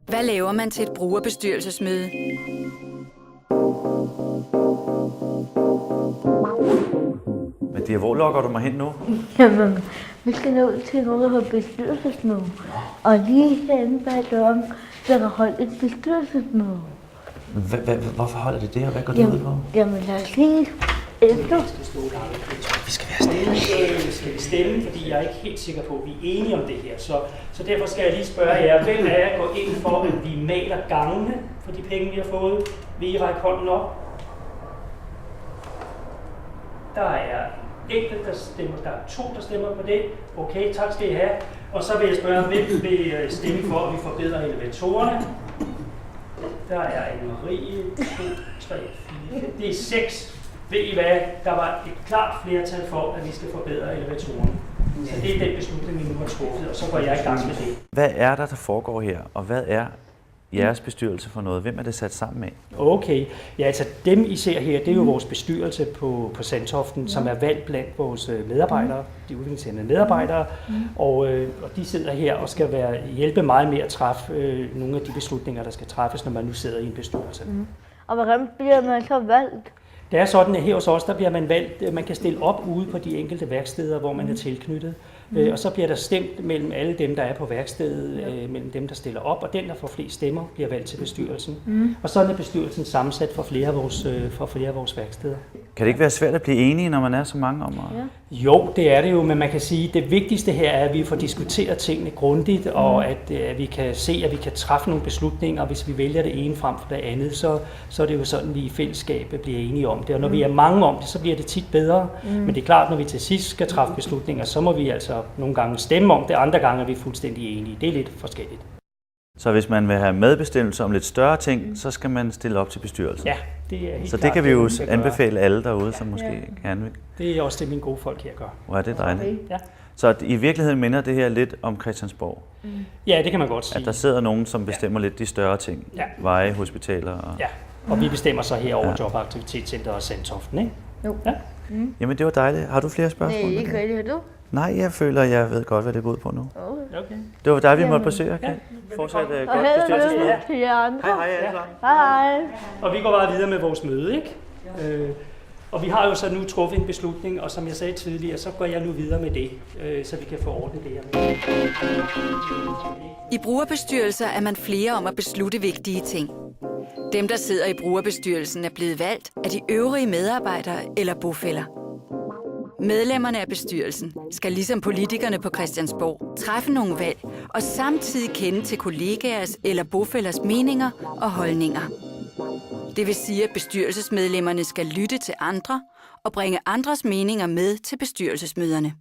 Hvad laver man til et brugerbestyrelsesmøde? Mathias, hvor lokker du mig hen nu? Jamen, vi skal nå til noget, der hedder bestyrelsesmøde. Og lige herinde bag døren, der er holdt et bestyrelsesmøde. Hvorfor holder det det, og hvad går det ud på? Jamen, lad os lige efter. Vi skal være stille. Vi skal stemme, fordi jeg er ikke helt sikker på, at vi er enige om det her. Så derfor skal jeg lige spørge jer, hvem af jer går ind for, at vi maler gangene for de penge, vi har fået? Vil I række hånden op? Der er enkelt, der stemmer. Der er 2, der stemmer på det. Okay, tak skal I have. Og så vil jeg spørge, hvem vil stemme for, at vi forbedrer elevatorerne? Der er Anne-Marie, 2, 3, 4, det er 6. Ved I hvad? Der var et klart flertal for, at vi skal forbedre elevatorerne. Så det er den beslutning, vi nu har truffet, og så går jeg i gang med det. Hvad er der foregår her, og hvad er jeres bestyrelse for noget? Hvem er det sat sammen med? Okay, ja altså dem I ser her, det er jo vores bestyrelse på Sandtoften, som er valgt blandt vores medarbejdere, de udviklingshæmmede medarbejdere, og de sidder her og skal hjælpe mig med at træffe nogle af de beslutninger, der skal træffes, når man nu sidder i en bestyrelse. Og hvordan bliver man så valgt? Det er sådan, at her hos os, der bliver man valgt, man kan stille op ude på de enkelte værksteder, hvor man er tilknyttet. Og så bliver der stemt mellem alle dem, der er på værkstedet, mellem dem, der stiller op, og den, der får flest stemmer, bliver valgt til bestyrelsen. Og sådan er bestyrelsen sammensat for flere af vores værksteder. Kan det ikke være svært at blive enige, når man er så mange om? Jo, det er det jo, men man kan sige, at det vigtigste her er, at vi får diskuteret tingene grundigt, og at vi kan se, at vi kan træffe nogle beslutninger. Hvis vi vælger det ene frem for det andet, så er det jo sådan, at vi i fællesskab bliver enige om det. Og når vi er mange om det, så bliver det tit bedre. Men det er klart, når vi til sidst skal træffe beslutninger, så må vi altså nogle gange stemme om det, andre gange er vi fuldstændig enige. Det er lidt forskelligt. Så hvis man vil have medbestemmelse om lidt større ting, så skal man stille op til bestyrelsen? Ja, det er helt så klart, det kan vi jo skal anbefale alle derude, som måske gerne vil. Det er også det, mine gode folk her gør. Hvor er det dejligt. Okay. Ja. Så i virkeligheden minder det her lidt om Christiansborg? Ja, det kan man godt sige. At der sidder nogen, som bestemmer lidt de større ting? Ja. Veje, hospitaler og... Ja, og vi bestemmer så her over Job- og Aktivitetscenteret og Sandtoften, ikke? Jo. Ja. Jamen, det var dejligt. Har du flere spørgsmål? Nej, ikke rigtig. Har du? Nej, jeg føler, jeg ved godt, hvad det går ud på nu. Okay. Det var dig, vi måtte besøge. Okay? Fortsat godt bestyrelsesmøde. Til jer andre. Hej alle sammen. Hej. Og vi går bare videre med vores møde, ikke? Og vi har jo så nu truffet en beslutning, og som jeg sagde tidligere, så går jeg nu videre med det, så vi kan få ordnet det her. I brugerbestyrelser er man flere om at beslutte vigtige ting. Dem, der sidder i brugerbestyrelsen, er blevet valgt af de øvrige medarbejdere eller bofæller. Medlemmerne af bestyrelsen skal ligesom politikerne på Christiansborg træffe nogle valg og samtidig kende til kollegaers eller bofællers meninger og holdninger. Det vil sige, at bestyrelsesmedlemmerne skal lytte til andre og bringe andres meninger med til bestyrelsesmøderne.